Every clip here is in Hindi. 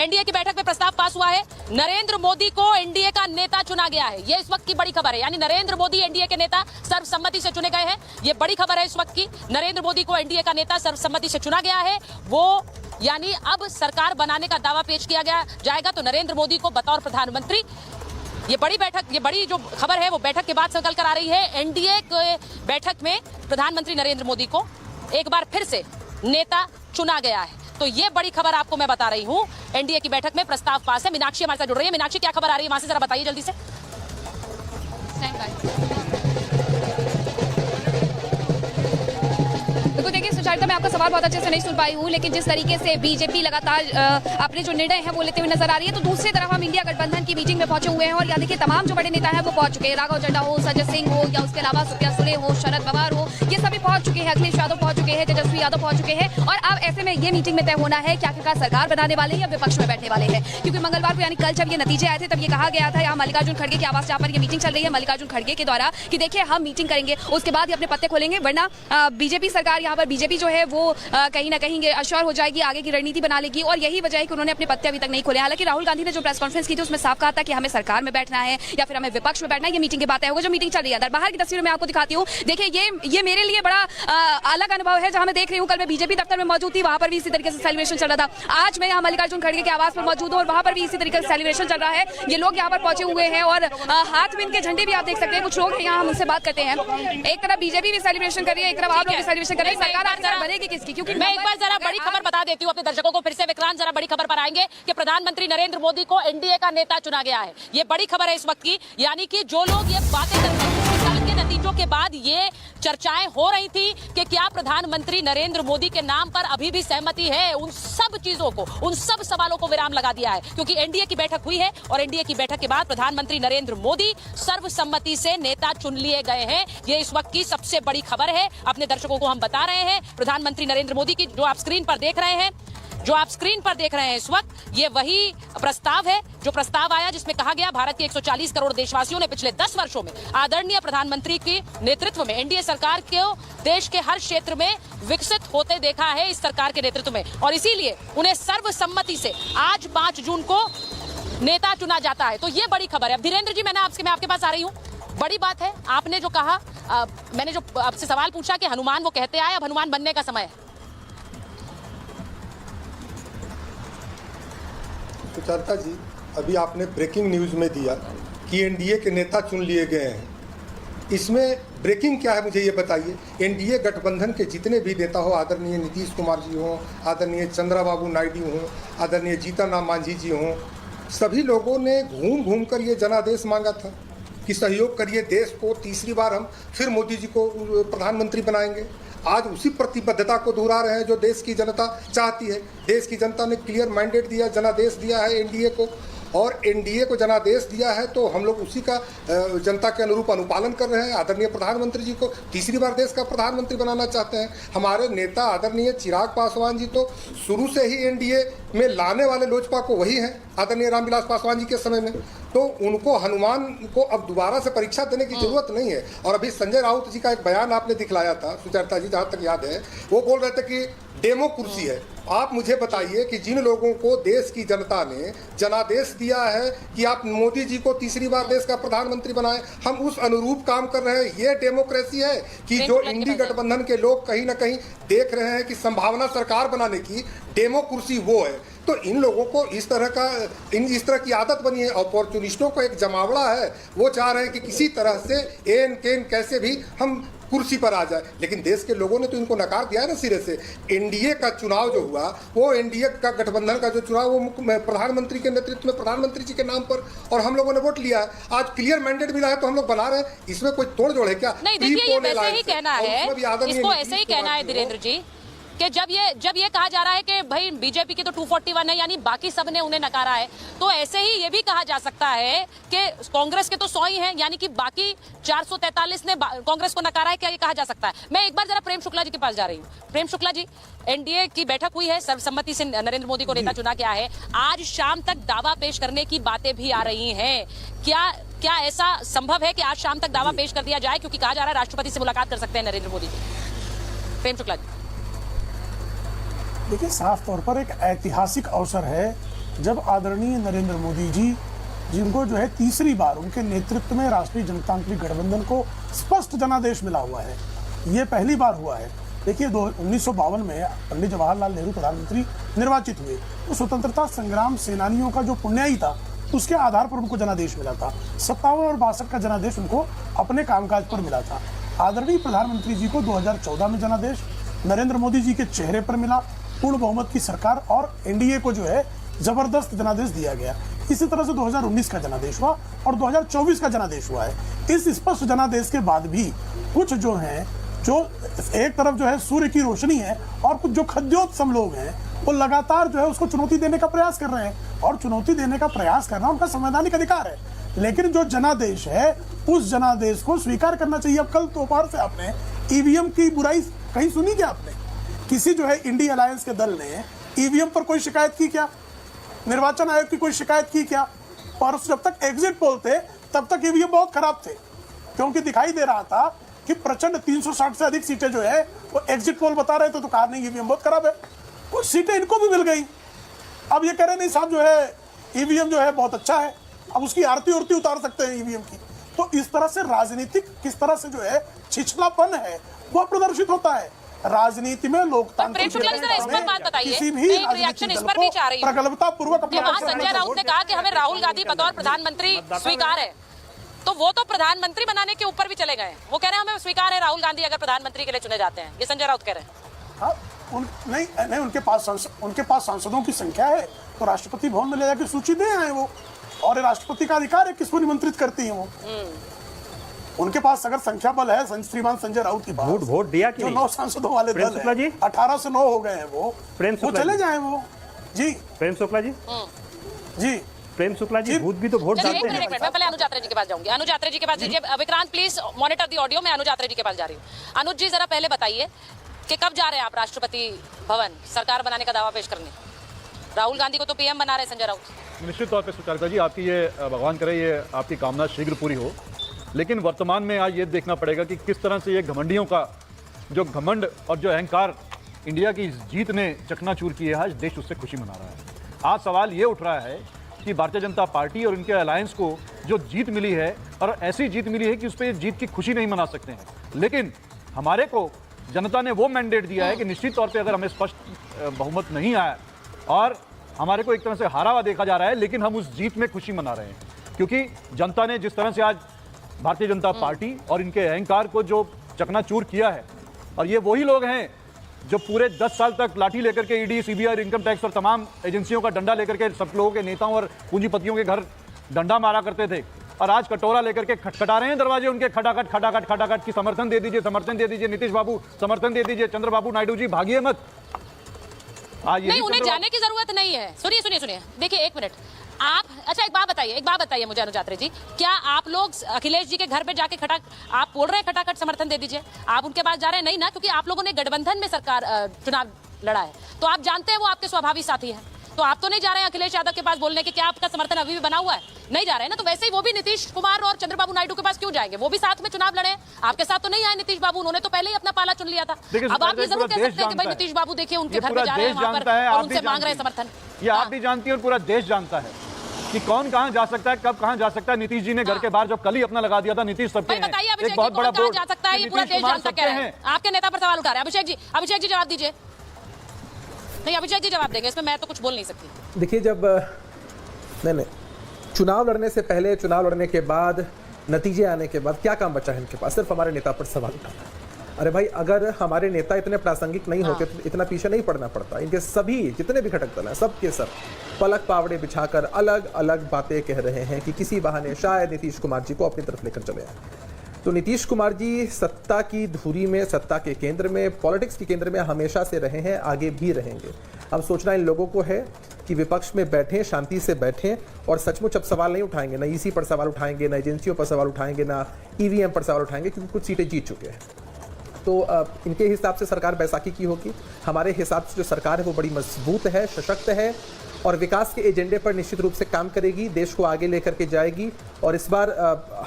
एनडीए की बैठक में प्रस्ताव पास हुआ है, नरेंद्र मोदी को एनडीए का नेता चुना गया है। ये इस वक्त की बड़ी खबर है, यानी नरेंद्र मोदी एनडीए के नेता सर्वसम्मति से चुने गए हैं। ये बड़ी खबर है इस वक्त की, नरेंद्र मोदी को एनडीए का नेता सर्वसम्मति से चुना गया है। वो यानी अब सरकार बनाने का दावा पेश किया जाएगा तो नरेंद्र मोदी को बतौर प्रधानमंत्री। ये बड़ी बैठक, ये बड़ी जो खबर है वो बैठक के बाद निकल कर आ रही है। एनडीए के बैठक में प्रधानमंत्री नरेंद्र मोदी को एक बार फिर से नेता चुना गया है। तो ये बड़ी खबर आपको मैं बता रही हूं। एनडीए की बैठक में प्रस्ताव पास है। मीनाक्षी हमारे साथ जुड़ रही है। मीनाक्षी, क्या खबर आ रही है वहां से, जरा बताइए जल्दी से। तो देखिए सुचारिता, मैं आपका सवाल बहुत अच्छे से नहीं सुन पाई हूँ, लेकिन जिस तरीके से बीजेपी लगातार अपने जो निर्णय है वो लेते हुए नजर आ रही है, तो दूसरी तरफ हम इंडिया गठबंधन की मीटिंग में पहुंचे हुए हैं। और यहाँ देखिए तमाम जो बड़े नेता हैं वो पहुंच चुके हैं। राघव चड्ढा हो, संजय सिंह हो, या उसके अलावा सुप्रिया सुले हो, शरद पवार हो, ये सभी पहुंच चुके हैं। अखिलेश यादव पहुंच चुके हैं, तेजस्वी यादव पहुंच चुके हैं। और अब ऐसे में ये मीटिंग में तय होना है कि आखिरकार सरकार बनाने वाले हैं या विपक्ष में बैठने वाले हैं। क्योंकि मंगलवार को यानी कल जब ये नतीजे आए थे तब ये कहा गया था, यहाँ मल्लिकार्जुन खड़गे के आवास जहाँ पर ये मीटिंग चल रही है, मल्लिकार्जुन खड़गे के द्वारा, कि देखिए हम मीटिंग करेंगे, उसके बाद ही अपने पत्ते खोलेंगे, वरना बीजेपी सरकार, यहाँ पर बीजेपी जो है वो कहीं ना कहीं अश्योर हो जाएगी, आगे की रणनीति बना लेगी। और यही वजह है कि उन्होंने अपने पत्ते अभी तक नहीं खोले। हालांकि राहुल गांधी ने जो प्रेस कॉन्फ्रेंस की थी उसमें साफ कहा था कि हमें सरकार में बैठना है या फिर हमें विपक्ष में बैठना है। ये मीटिंग की बात है, वो जो मीटिंग चल रही है बाहर की तस्वीर में आपको दिखाती हूँ। देखिए ये मेरे लिए बड़ा अलग अनुभव है, जहां मैं देख रही हूँ। कल मैं बीजेपी दफ्तर में मौजूद थी, वहां पर भी इसी तरीके से सेलिब्रेशन चल रहा था। आज मैं यहाँ मल्लिकार्जुन खड़गे के आवास पर मौजूद हूँ और वहां पर भी इसी तरीके से सेलिब्रेशन चल रहा है। ये लोग यहाँ पर पहुंचे हुए हैं और हाथ में इनके झंडे भी आप देख सकते हैं। कुछ लोग हैं यहाँ, हम उनसे बात करते हैं। एक तरफ बीजेपी भी सेलिब्रेशन कर रही है, एक तरफ आप लोग भी सेलिब्रेशन कर रहे हैं। सरकार बनेगी किसकी? क्योंकि मैं एक बार जरा बड़ी खबर बता देती हूँ अपने दर्शकों को फिर से। विक्रांत, जरा बड़ी खबर पर आएंगे कि प्रधानमंत्री नरेंद्र मोदी को एनडीए का नेता चुना गया है। ये बड़ी खबर है इस वक्त की, यानी कि जो लोग ये बातें कर रहे हैं, साल के नतीजों के बाद ये चर्चाएं हो रही थी कि क्या प्रधानमंत्री नरेंद्र मोदी के नाम पर अभी भी सहमति है, उन सब चीजों को, उन सब सवालों को विराम लगा दिया है। क्योंकि एनडीए की बैठक हुई है और एनडीए की बैठक के बाद प्रधानमंत्री नरेंद्र मोदी सर्वसम्मति से नेता चुन लिए गए हैं। ये इस वक्त की सबसे बड़ी खबर है, अपने दर्शकों को हम बता रहे हैं। प्रधानमंत्री नरेंद्र मोदी की जो आप स्क्रीन पर देख रहे हैं, इस वक्त, ये वही प्रस्ताव है जो प्रस्ताव आया जिसमें कहा गया भारत के 140 करोड़ देशवासियों ने पिछले 10 वर्षों में आदरणीय प्रधानमंत्री के नेतृत्व में एनडीए सरकार को देश के हर क्षेत्र में विकसित होते देखा है इस सरकार के नेतृत्व में, और इसीलिए उन्हें सर्वसम्मति से आज 5 जून को नेता चुना जाता है। तो ये बड़ी खबर है। अब धीरेन्द्र जी, मैं आपके पास आ रही हूँ। बड़ी बात है, आपने जो कहा, मैंने जो आपसे सवाल पूछा कि हनुमान वो कहते आए, अब हनुमान बनने का समय है। सुचारिता जी, अभी आपने ब्रेकिंग न्यूज़ में दिया कि एनडीए के नेता चुन लिए गए हैं। इसमें ब्रेकिंग क्या है मुझे ये बताइए। एनडीए गठबंधन के जितने भी नेता हो, आदरणीय नीतीश कुमार जी हों, आदरणीय चंद्रबाबू नायडू हों, आदरणीय जीतन राम मांझी जी हों, सभी लोगों ने घूम घूम कर ये जनादेश मांगा था कि सहयोग करिए देश को, तीसरी बार हम फिर मोदी जी को प्रधानमंत्री बनाएंगे। आज उसी प्रतिबद्धता को दोहरा रहे हैं जो देश की जनता चाहती है। देश की जनता ने क्लियर मैंडेट दिया, जनादेश दिया है एनडीए को, और एनडीए को जनादेश दिया है तो हम लोग उसी का जनता के अनुरूप अनुपालन कर रहे हैं। आदरणीय प्रधानमंत्री जी को तीसरी बार देश का प्रधानमंत्री बनाना चाहते हैं। हमारे नेता आदरणीय चिराग पासवान जी तो शुरू से ही एनडीए में लाने वाले लोजपा को वही हैं, आदरणीय रामविलास पासवान जी के समय में। तो उनको, हनुमान को अब दोबारा से परीक्षा देने की जरूरत नहीं है। और अभी संजय राउत जी का एक बयान आपने दिखलाया था सुचरिता जी, जहाँ तक याद है, वो बोल रहे थे कि डेमो कुर्सी है। आप मुझे बताइए कि जिन लोगों को देश की जनता ने जनादेश दिया है कि आप मोदी जी को तीसरी बार देश का प्रधानमंत्री बनाएं, हम उस अनुरूप काम कर रहे हैं। ये डेमोक्रेसी है कि जो इंडी गठबंधन के लोग कहीं ना कहीं देख रहे हैं कि संभावना सरकार बनाने की, डेमो कुर्सी वो है। तो इन लोगों को इस तरह की आदत बनी है। अपॉर्चुनिस्टों को एक जमावड़ा है, वो चाह रहे हैं कि किसी तरह से एन केन कैसे भी हम कुर्सी पर आ जाए। लेकिन देश के लोगों ने तो इनको नकार दिया है ना सिरे से। एनडीए का चुनाव जो हुआ, वो एनडीए का गठबंधन का जो चुनाव, वो प्रधानमंत्री के नेतृत्व में प्रधानमंत्री जी के नाम पर, और हम लोगों ने वोट लिया है। आज क्लियर मैंडेट मिला है तो हम लोग बना रहे हैं। इसमें कोई तोड़ जोड़ है क्या? नहीं, देखिए ये वैसे ही कहना है, इसको ऐसे ही कहना है धीरेन्द्र जी, कि जब ये कहा जा रहा है कि भाई बीजेपी की तो 241 है, यानी बाकी सब ने उन्हें नकारा है, तो ऐसे ही ये भी कहा जा सकता है कि कांग्रेस के तो 100 ही हैं, यानी कि बाकी 443 ने कांग्रेस को नकारा है। क्या ये कहा जा सकता है? मैं एक बार जरा प्रेम शुक्ला जी के पास जा रही हूँ। प्रेम शुक्ला जी, एनडीए की बैठक हुई है, सर्वसम्मति से नरेंद्र मोदी को नेता चुना गया है। आज शाम तक दावा पेश करने की बातें भी आ रही हैं। क्या ऐसा संभव है कि आज शाम तक दावा पेश कर दिया जाए? क्योंकि कहा जा रहा है राष्ट्रपति से मुलाकात कर सकते हैं नरेंद्र मोदी जी। प्रेम शुक्ला जी, देखिए, साफ तौर पर एक ऐतिहासिक अवसर है जब आदरणीय नरेंद्र मोदी जी, जिनको जो है तीसरी बार उनके नेतृत्व में राष्ट्रीय जनतांत्रिक गठबंधन को स्पष्ट जनादेश मिला हुआ है, ये पहली बार हुआ है। देखिए 1952 में पंडित जवाहरलाल नेहरू प्रधानमंत्री निर्वाचित हुए, तो स्वतंत्रता संग्राम सेनानियों का जो पुण्याई था उसके आधार पर उनको जनादेश मिला था। 57 और 62 का जनादेश उनको अपने कामकाज पर मिला था। आदरणीय प्रधानमंत्री जी को 2014 में जनादेश नरेंद्र मोदी जी के चेहरे पर मिला, पूर्ण बहुमत की सरकार और एनडीए को जो है जबरदस्त जनादेश दिया गया। इसी तरह से 2019 का जनादेश हुआ और 2024 का जनादेश हुआ है। इस स्पष्ट जनादेश के बाद भी कुछ जो हैं, जो एक तरफ जो है सूर्य की रोशनी है और कुछ जो खद्योत्सम लोग हैं वो लगातार जो है उसको चुनौती देने का प्रयास कर रहे हैं, और चुनौती देने का प्रयास करना उनका संवैधानिक अधिकार है। लेकिन जो जनादेश है उस जनादेश को स्वीकार करना चाहिए। अब कल दोपहर से आपने ईवीएम की बुराई कहीं सुनी क्या? आपने किसी जो है इंडिया अलायंस के दल ने ईवीएम पर कोई शिकायत की क्या? निर्वाचन आयोग की कोई शिकायत की क्या? और जब तक एग्जिट पोल थे तब तक ईवीएम बहुत खराब थे, क्योंकि दिखाई दे रहा था कि प्रचंड 360 से अधिक सीटें जो है वो एग्जिट पोल बता रहे थे, तो कहा नहीं ईवीएम बहुत खराब है। कुछ सीटें इनको भी मिल गई। अब ये कह रहे नहीं साहब जो है ईवीएम जो है बहुत अच्छा है, अब उसकी आरती उरती उतार सकते हैं ईवीएम की। तो इस तरह से राजनीतिक किस तरह से जो है छिछलापन है वो प्रदर्शित होता है। राजनीति में लोकतांत्रिक किसी भी रिएक्शन इस पर भी चाह रही है प्रगल्भता पूर्वक कि वहाँ संजय राउत ने कहा कि हमें राहुल गांधी बतौर प्रधानमंत्री स्वीकार है, तो वो तो प्रधानमंत्री बनाने के ऊपर भी चले गए। वो कह रहे हैं हमें स्वीकार है राहुल गांधी अगर प्रधानमंत्री के लिए चुने जाते हैं, ये संजय राउत कह रहे हैं। हाँ, नहीं उनके पास सांसदों की संख्या है तो राष्ट्रपति भवन में ले जाकर सूची दे आए वो, और राष्ट्रपति का अधिकार है किसको निमंत्रित करती है वो। उनके पास अगर संख्या बल है श्रीमान संजय राउत की बात, वोट दिया कि जो 9 सांसदों वाले दल है, 18 से 9 हो गए हैं वो चले जाए वो। जी प्रेम शुक्ला जी, जी प्रेम शुक्ला जी, भूत भी तो वोट डालते हैं। मैं पहले अनुज यात्रा जी के पास जाऊंगी। अनुज यात्रा जी के पास दीजिए। Vikrant please monitor the audio. मैं अनुज यात्रा जी के पास जा रही हूँ। अनुज जी जरा पहले बताइए कि कब जा रहे हैं आप राष्ट्रपति भवन सरकार बनाने का दावा पेश करने? राहुल गांधी को तो पीएम बना रहे संजय राउत। निश्चित तौर पर सुचारिता जी, आपकी ये भगवान करे ये आपकी कामना शीघ्र पूरी हो, लेकिन वर्तमान में आज ये देखना पड़ेगा कि किस तरह से ये घमंडियों का जो घमंड और जो अहंकार इंडिया की जीत ने चकनाचूर की है, आज देश उससे खुशी मना रहा है। आज सवाल ये उठ रहा है कि भारतीय जनता पार्टी और इनके अलायंस को जो जीत मिली है, और ऐसी जीत मिली है कि उस पर जीत की खुशी नहीं मना सकते हैं, लेकिन हमारे को जनता ने वो मैंडेट दिया है कि निश्चित तौर पे अगर हमें स्पष्ट बहुमत नहीं आया और हमारे को एक तरह से हारा हुआ देखा जा रहा है, लेकिन हम उस जीत में खुशी मना रहे हैं, क्योंकि जनता ने जिस तरह से आज भारतीय जनता पार्टी और इनके अहंकार को जो चकनाचूर किया है, और ये वही लोग हैं जो पूरे 10 साल तक लाठी लेकर के ईडी, सीबीआई, इनकम टैक्स और तमाम एजेंसियों का डंडा लेकर के सब लोगों के नेताओं और पूंजीपतियों के घर डंडा मारा करते थे, और आज कटोरा लेकर के खटखटा रहे हैं दरवाजे उनके, खटाखट खटाखट खटाखट की समर्थन दे दीजिए, समर्थन दे दीजिए, नीतीश बाबू समर्थन दे दीजिए, चंद्रबाबू नायडू जी भागिए मत। नहीं, उन्हें जाने की जरूरत नहीं है। सुनिए सुनिए सुनिए, देखिए एक मिनट आप, अच्छा एक बात बताइए मुझे अनुज यात्रा जी, क्या आप लोग अखिलेश जी के घर पे जाके आप बोल रहे हैं खटाखट समर्थन दे दीजिए, आप उनके पास जा रहे हैं? नहीं ना, क्योंकि आप लोगों ने गठबंधन में सरकार चुनाव लड़ा है, तो आप जानते हैं वो आपके स्वाभाविक साथी हैं, तो आप तो नहीं जा रहे हैं अखिलेश यादव के पास बोलने के क्या आपका समर्थन अभी भी बना हुआ है? नहीं जा रहे हैं ना, तो वैसे ही वो भी नीतीश कुमार और चंद्रबाबू नायडू के पास क्यों जाएंगे? वो भी साथ में चुनाव लड़े, आपके साथ तो नहीं आए नीतीश बाबू, उन्होंने तो पहले ही अपना पाला चुन लिया था। अब आप ये जरूर कह सकते हैं कि भाई नीतीश बाबू देखिए उनके घर पे जा रहे हैं वहां पर और उनसे मांग रहे हैं समर्थन। ये आप भी जानती है और पूरा देश जानता है कि कौन कहां जा सकता है, कब कहां जा सकता है। नीतीश जी ने घर के बाहर जो कल ही अपना लगा दिया था, नीतीश सबके हैं, बताइए अभिषेक एक बहुत बड़ा बोर्ड जा सकता है, ये पूरा देश जानता कह रहे हैं। आपके नेता पर सवाल उठा रहे हैं। अभिषेक जी जवाब दीजिए। नहीं, अभिषेक जी जवाब देंगे, इसमें मैं तो कुछ बोल नहीं सकती। देखिए, जब नहीं चुनाव लड़ने से पहले, चुनाव लड़ने के बाद, नतीजे आने के बाद क्या काम बचा है इनके पास? सिर्फ हमारे नेता पर सवाल उठाना है। अरे भाई, अगर हमारे नेता इतने प्रासंगिक नहीं होते तो इतना पीछे नहीं पड़ना पड़ता। इनके सभी जितने भी घटक दल हैं, सब के सब पलक पावड़े बिछाकर अलग अलग बातें कह रहे हैं कि किसी बहाने शायद नीतीश कुमार जी को अपनी तरफ लेकर चले आए। तो नीतीश कुमार जी सत्ता की धुरी में, सत्ता के केंद्र में, पॉलिटिक्स के केंद्र में हमेशा से रहे हैं, आगे भी रहेंगे। अब सोचना इन लोगों को है कि विपक्ष में बैठें, शांति से बैठें और सचमुच अब सवाल नहीं उठाएंगे, ना ईसी पर सवाल उठाएंगे, ना एजेंसियों पर सवाल उठाएंगे, ना ईवीएम पर सवाल उठाएंगे, क्योंकि कुछ सीटें जीत चुके हैं। तो इनके हिसाब से सरकार बैसाखी की होगी। हमारे हिसाब से जो सरकार है वो बड़ी मजबूत है, सशक्त है और विकास के एजेंडे पर निश्चित रूप से काम करेगी, देश को आगे लेकर के जाएगी। और इस बार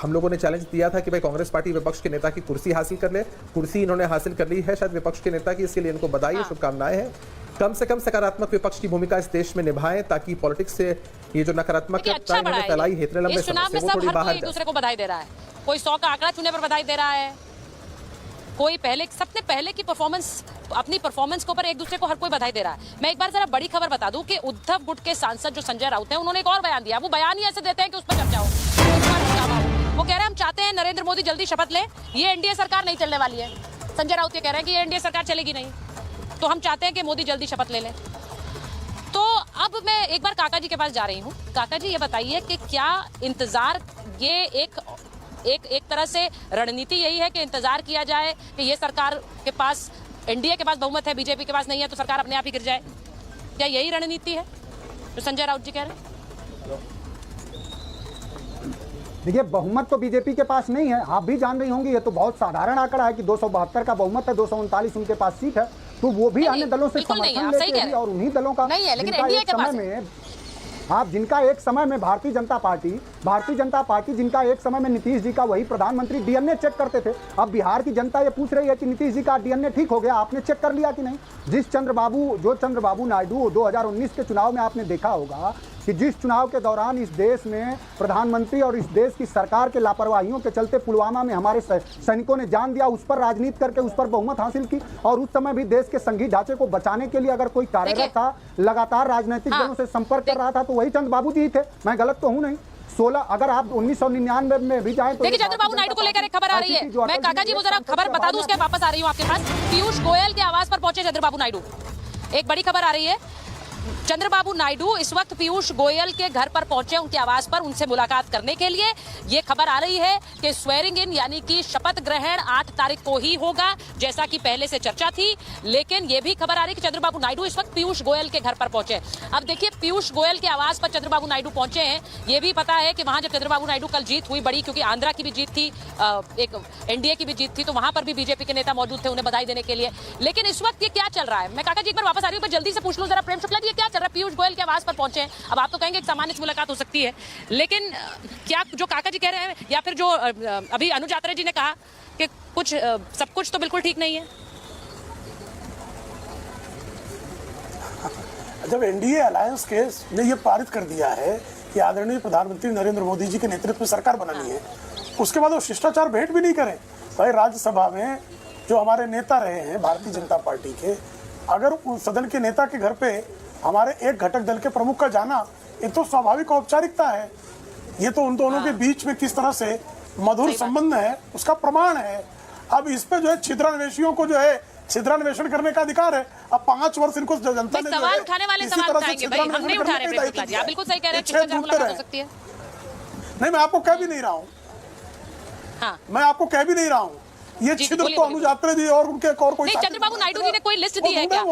हम लोगों ने चैलेंज दिया था कि भाई कांग्रेस पार्टी विपक्ष के नेता की कुर्सी हासिल कर ले। कुर्सी इन्होंने हासिल कर ली है शायद विपक्ष के नेता की, इसके लिए इनको बधाई, शुभकामनाएं हैं। कम से कम सकारात्मक विपक्ष की भूमिका इस देश में निभाएं ताकि पॉलिटिक्स से ये जो नकारात्मकता अच्छा बड़ा फैलाई है इतने लंबे इस चुनाव में समय से वो सब थोड़ी हर कोई बाहर एक जाए। दूसरे को बधाई दे रहा है। कोई 100 का आंकड़ा चुने पर बधाई दे रहा है, कोई सबने पहले की अपनी परफॉर्मेंस के ऊपर एक दूसरे को हर कोई बधाई दे रहा है। मैं एक बार जरा बड़ी खबर बता दूं कि उद्धव गुट के सांसद जो संजय राउत हैं, उन्होंने एक और बयान दिया। वो बयान ही ऐसे देते हैं कि उस पर चर्चा हो, वो कह रहे हैं हम चाहते हैं नरेंद्र मोदी जल्दी शपथ ले, ये एनडीए सरकार नहीं चलने वाली है। संजय राउत ये कह रहे हैं कि ये एनडीए सरकार चलेगी नहीं, तो हम चाहते हैं कि मोदी जल्दी शपथ ले लें। तो अब मैं एक बार काका जी के पास जा रही हूँ। काका जी ये बताइए कि क्या इंतजार, ये एक तरह से रणनीति यही है कि इंतजार किया जाए कि ये सरकार के पास, एनडीए के पास बहुमत है, बीजेपी के पास नहीं है, तो सरकार अपने आप ही गिर जाए? क्या यही रणनीति है जो संजय राउत जी कह रहे हैं? देखिए, बहुमत तो बीजेपी के पास नहीं है, आप भी जान रही होंगी। ये तो बहुत साधारण आंकड़ा है कि 272 का बहुमत है, 239 उनके पास सीट है, तो वो भी अन्य दलों से समर्थन लेते हैं और उन्हीं दलों का नहीं है, लेकिन जिनका एनडीए एक के पास समय में जिनका एक समय में भारतीय जनता पार्टी जिनका एक समय में नीतीश जी का वही प्रधानमंत्री डीएनए चेक करते थे। अब बिहार की जनता ये पूछ रही है कि नीतीश जी का डीएनए ठीक हो गया, आपने चेक कर लिया कि नहीं? जो चंद्रबाबू नायडू 2019 के चुनाव में आपने देखा होगा कि जिस चुनाव के दौरान इस देश में प्रधानमंत्री और इस देश की सरकार के लापरवाहियों के चलते पुलवामा में हमारे सैनिकों ने जान दिया, उस पर राजनीति करके उस पर बहुमत हासिल की, और उस समय भी देश के संघीय ढांचे को बचाने के लिए अगर कोई कार्यरत था, लगातार राजनीतिक दलों से संपर्क कर रहा था, तो वही चंद्रबाबू जी थे। मैं गलत तो हूं नहीं। 16 अगर आप 1999 में भी जाएं तो देखिए, चंद्रबाबू नायडू को लेकर एक खबर आ रही है। मैं काका जी वो जरा खबर बता दूं, उसके बाद वापस आ रही हूं आपके पास। पीयूष गोयल के आवास पर पहुंचे चंद्रबाबू नायडू। एक बड़ी खबर आ रही है, चंद्रबाबू नायडू इस वक्त पीयूष गोयल के घर पर पहुंचे, उनके आवास पर उनसे मुलाकात करने के लिए। ये खबर आ रही है कि स्वेरिंग इन यानी कि शपथ ग्रहण 8 तारीख को ही होगा, जैसा कि पहले से चर्चा थी। लेकिन ये भी खबर आ रही है कि चंद्रबाबू नायडू इस वक्त पीयूष गोयल के घर पर पहुंचे। अब देखिए, पीयूष गोयल के आवास पर चंद्रबाबू नायडू पहुंचे हैं। ये भी पता है कि वहां जब चंद्रबाबू नायडू कल जीत हुई बड़ी, क्योंकि आंध्रा की भी जीत थी, एक एनडीए की भी जीत थी, तो वहां पर भी बीजेपी के नेता मौजूद थे उन्हें बधाई देने के लिए। लेकिन इस वक्त ये क्या चल रहा है? मैं काका जी एक बार वापस आ रही हूं, पर जल्दी से पूछ लूं जरा प्रेम शुक्ला जी, ये क्या चल रहा है? पीयूष गोयल के आवास पर पहुंचे हैं। अब आप तो कहेंगे एक सामान्य मुलाकात हो सकती है, लेकिन क्या जो काका जी कह रहे हैं या फिर जो अभी अनुज आत्रे जी ने कहा कि कुछ सब कुछ तो बिल्कुल ठीक नहीं है? जब एनडीए अलायंस के ने ये पारित कर दिया है कि आदरणीय प्रधानमंत्री नरेंद्र मोदी जी के नेतृत्व में सरकार बनानी है, उसके बाद वो शिष्टाचार भेंट भी नहीं करें। भाई, राज्यसभा में जो हमारे नेता रहे हैं भारतीय जनता पार्टी के, अगर उस सदन के नेता के घर पे हमारे एक घटक दल के प्रमुख का जाना, ये तो स्वाभाविक औपचारिकता है। ये तो उन दोनों के बीच में किस तरह से मधुर संबंध है उसका प्रमाण है। अब इस पे जो है छिद्रान्वेषियों को जो है छिद्रान्वेषण करने का अधिकार है। अब 5 वर्ष इनको जनता ने सवाल उठाने वाले सवाल उठाएंगे भाई, हम नहीं उठा रहे। आप बिल्कुल सही कह रहे हैं, मुलाकात हो सकती है। नहीं, मैं आपको कह भी नहीं रहा हूँ, मैं आपको कह भी नहीं रहा हूँ। ये छिद्र तो अनुज आत्रे जी और उनके और कोई चंद्रबाबू नायडू जी ने कोई लिस्ट दी है क्या?